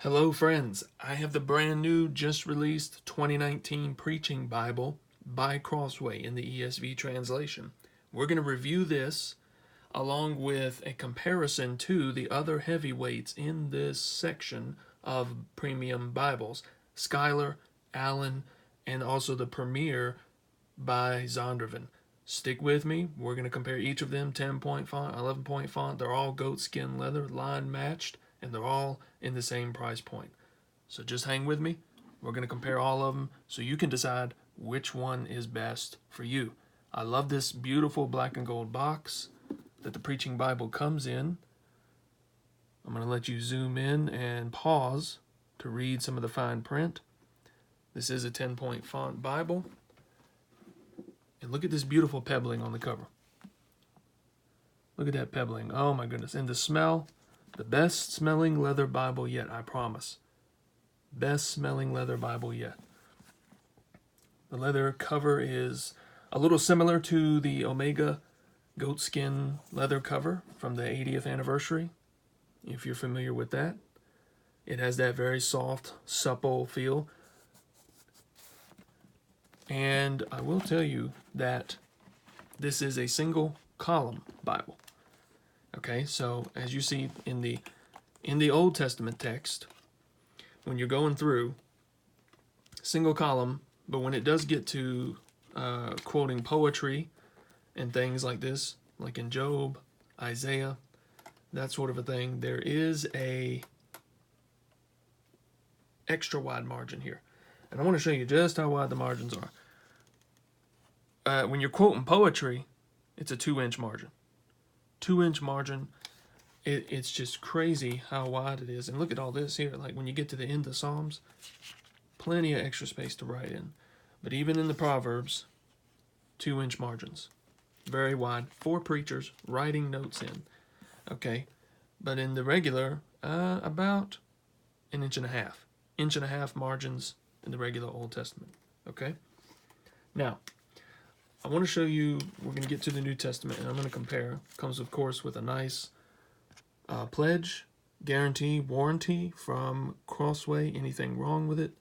Hello friends, I have the brand new, just released 2019 Preaching Bible by Crossway in the ESV translation. We're going to review this along with a comparison to the other heavyweights in this section of premium Bibles, Schuyler, Allan, and also the Premier by Zondervan. Stick with me. We're going to compare each of them, 10-point font, 11-point font. They're all goatskin leather, line matched, and they're all in the same price point. So just hang with me. We're going to compare all of them so you can decide which one is best for you. I love this beautiful black and gold box that the Preaching Bible comes in. I'm going to let you zoom in and pause to read some of the fine print. This is a 10-point font Bible. And look at this beautiful pebbling on the cover. Look at that pebbling. Oh my goodness. And the smell, the best smelling leather Bible yet, I promise. Best smelling leather Bible yet. The leather cover is a little similar to the Omega goatskin leather cover from the 80th anniversary, if you're familiar with that. It has that very soft, supple feel. And I will tell you that this is a single column Bible. Okay, so as you see in the Old Testament text, when you're going through, single column, but when it does get to quoting poetry and things like this, like in Job, Isaiah, that sort of a thing, there is a extra wide margin here. And I want to show you just how wide the margins are. When you're quoting poetry, it's a 2-inch margin. 2-inch margin. It's just crazy how wide it is. And look at all this here. Like when you get to the end of Psalms, plenty of extra space to write in. But even in the Proverbs, 2-inch margins. Very wide. For preachers writing notes in. Okay. But in the regular, about 1.5 inches. 1.5 inch margins in the regular Old Testament. Okay. Now, I want to show you, we're going to get to the New Testament, and I'm going to compare. Comes, of course, with a nice pledge, guarantee, warranty from Crossway. Anything wrong with it,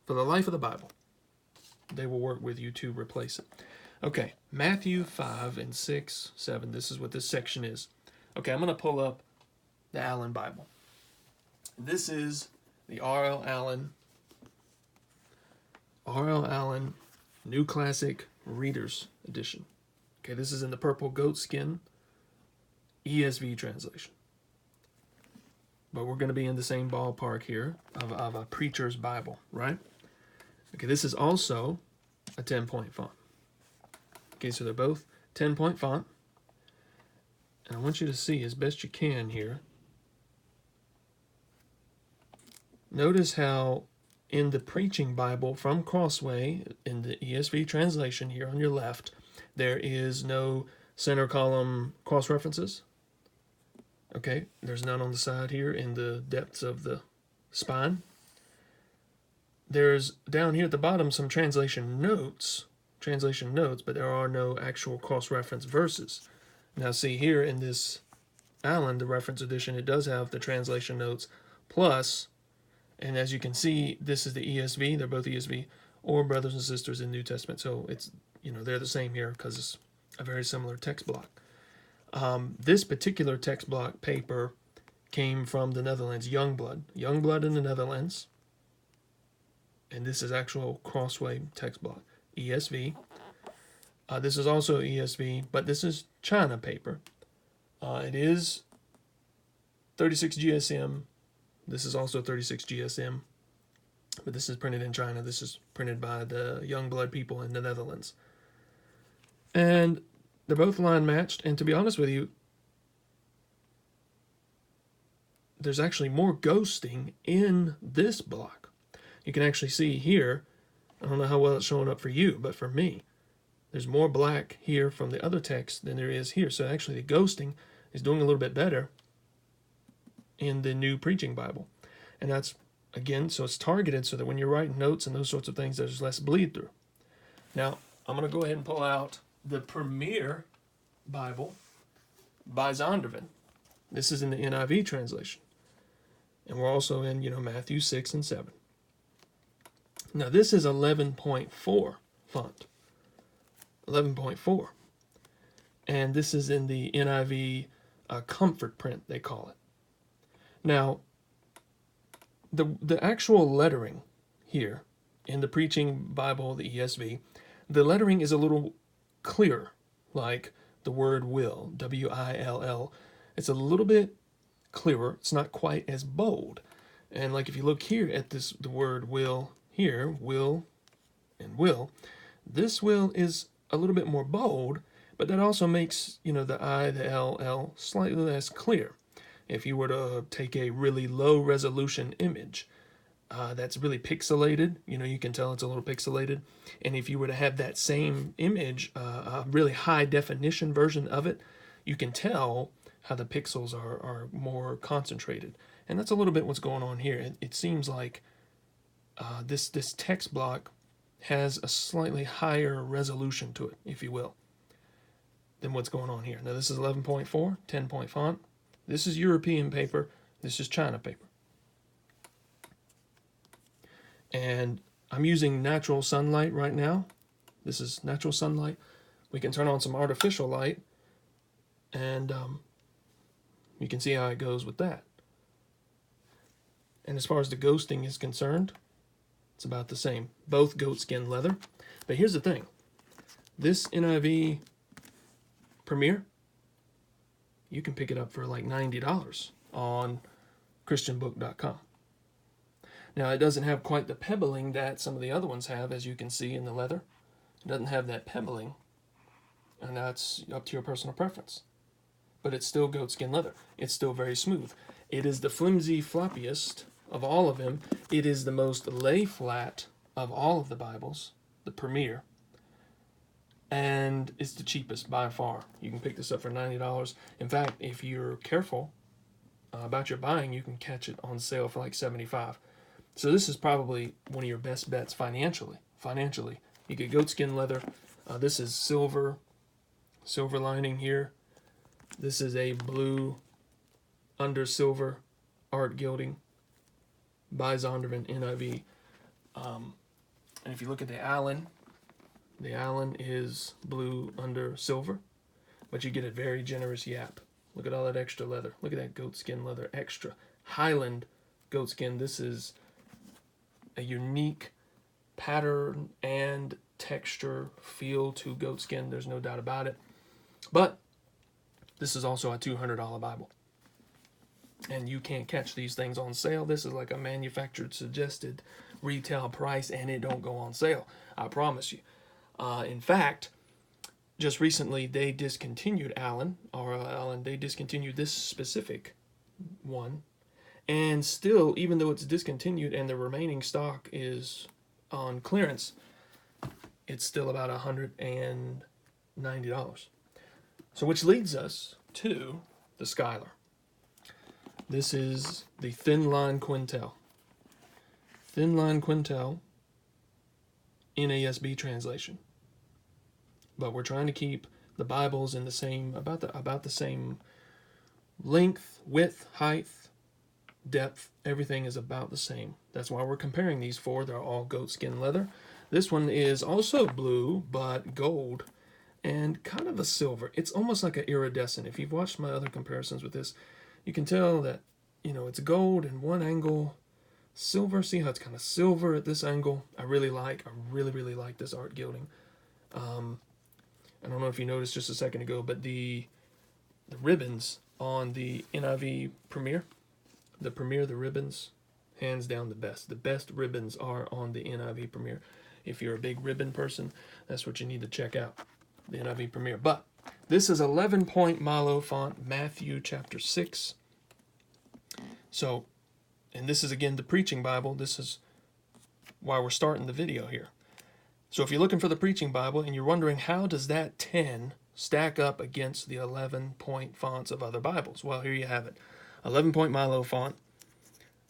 for the life of the Bible, they will work with you to replace it. Okay, Matthew 5 and 6, 7. This is what this section is. Okay, I'm going to pull up the Allan Bible. This is the R.L. Allan New Classic Reader's Edition. Okay, this is in the purple goatskin ESV translation. But we're going to be in the same ballpark here of a preacher's Bible, right? Okay, this is also a 10-point font. Okay, so they're both 10-point font. And I want you to see as best you can here. Notice how in the Preaching Bible from Crossway, in the ESV translation here on your left, there is no center column cross references. Okay, there's none on the side here in the depths of the spine. There's down here at the bottom some translation notes, but there are no actual cross-reference verses. Now see here in this Allan, the reference edition, it does have the translation notes plus. And as you can see, this is the ESV. They're both ESV or brothers and sisters in New Testament. So it's, they're the same here because it's a very similar text block. This particular text block paper came from the Netherlands, Youngblood in the Netherlands. And this is actual Crossway text block, ESV. This is also ESV, but this is China paper. It is 36 GSM. This is also 36 GSM, but this is printed in China. This is printed by the Youngblood people in the Netherlands. And they're both line matched, and to be honest with you, there's actually more ghosting in this block. You can actually see here, I don't know how well it's showing up for you, but for me, there's more black here from the other text than there is here. So actually the ghosting is doing a little bit better in the new Preaching Bible. And that's, again, so it's targeted so that when you're writing notes and those sorts of things, there's less bleed through. Now, I'm going to go ahead and pull out the Premier Bible by Zondervan. This is in the NIV translation. And we're also in, Matthew 6 and 7. Now this is 11.4 font. 11.4. And this is in the NIV comfort print, they call it. Now, the actual lettering here in the Preaching Bible, the ESV, the lettering is a little clearer, like the word will, W-I-L-L. It's a little bit clearer. It's not quite as bold. And like if you look here at the word will here, will and will, this will is a little bit more bold, but that also makes, the I, the L slightly less clear. If you were to take a really low resolution image that's really pixelated, you can tell it's a little pixelated. And if you were to have that same image, a really high definition version of it, you can tell how the pixels are more concentrated. And that's a little bit what's going on here. It seems like this text block has a slightly higher resolution to it, if you will, than what's going on here. Now this is 11.4, 10-point font. This is European paper. This is China paper. And I'm using natural sunlight right now. This is natural sunlight. We can turn on some artificial light, and you can see how it goes with that. And as far as the ghosting is concerned, it's about the same. Both goatskin leather. But here's the thing. This NIV Premier, you can pick it up for like $90 on christianbook.com. Now, it doesn't have quite the pebbling that some of the other ones have, as you can see in the leather. It doesn't have that pebbling, and that's up to your personal preference. But it's still goatskin leather. It's still very smooth. It is the flimsy floppiest of all of them. It is the most lay flat of all of the Bibles, the Premier. And it's the cheapest by far. You can pick this up for $90. In fact, if you're careful about your buying, you can catch it on sale for like $75. So this is probably one of your best bets financially. You get goatskin leather. This is silver lining here. This is a blue under silver art gilding by Zondervan NIV. And if you look at the Allan is blue under silver, but you get a very generous yap. Look at all that extra leather. Look at that goatskin leather extra. Highland goatskin. This is a unique pattern and texture feel to goatskin. There's no doubt about it. But this is also a $200 Bible. And you can't catch these things on sale. This is like a manufactured suggested retail price, and it don't go on sale. I promise you. In fact, just recently they discontinued Allan. They discontinued this specific one. And still, even though it's discontinued and the remaining stock is on clearance, it's still about $190. So which leads us to the Schuyler. This is the Thinline Quentel. Thinline Quentel NASB translation. But we're trying to keep the Bibles in the same, about the same length, width, height, depth. Everything is about the same. That's why we're comparing these four. They're all goatskin leather. This one is also blue, but gold and kind of a silver. It's almost like an iridescent. If you've watched my other comparisons with this, you can tell that, it's gold in one angle, silver. See how it's kind of silver at this angle? I really like this art gilding. I don't know if you noticed just a second ago, but the ribbons on the NIV Premier, the ribbons, hands down the best. The best ribbons are on the NIV Premier. If you're a big ribbon person, that's what you need to check out, the NIV Premier. But this is 11-point Milo font, Matthew chapter 6. So, and this is again the Preaching Bible. This is why we're starting the video here. So if you're looking for the Preaching Bible and you're wondering how does that 10 stack up against the 11-point fonts of other Bibles, well, here you have it. 11-point Milo font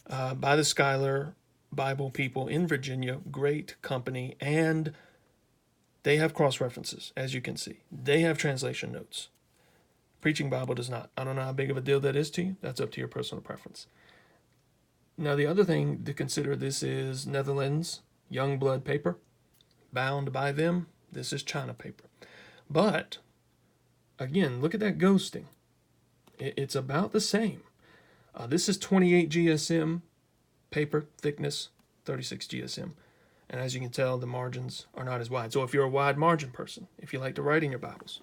by the Schuyler Bible people in Virginia. Great company, and they have cross-references, as you can see. They have translation notes. Preaching Bible does not. I don't know how big of a deal that is to you. That's up to your personal preference. Now the other thing to consider, this is Netherlands Youngblood paper, bound by them. This is China paper. But again, look at that ghosting. It's about the same. This is 28 GSM paper thickness, 36 GSM. And as you can tell, the margins are not as wide. So if you're a wide margin person, if you like to write in your Bibles,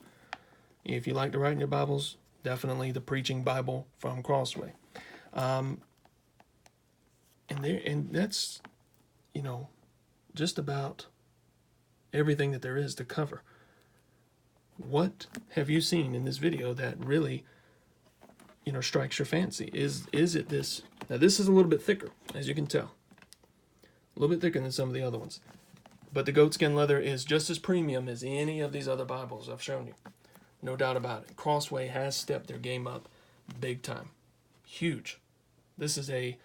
definitely the Preaching Bible from Crossway. And that's, just about everything that there is to cover. What have you seen in this video that really, strikes your fancy? Is it this? Now this is a little bit thicker, as you can tell. A little bit thicker than some of the other ones. But the goatskin leather is just as premium as any of these other Bibles I've shown you. No doubt about it. Crossway has stepped their game up big time. Huge. This is a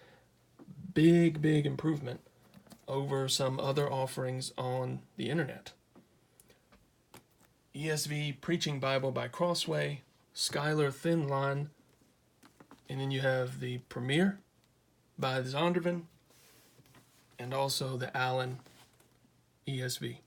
big, big improvement over some other offerings on the internet. ESV Preaching Bible by Crossway, Schuyler Thinline, and then you have the Premier by Zondervan, and also the Allan ESV.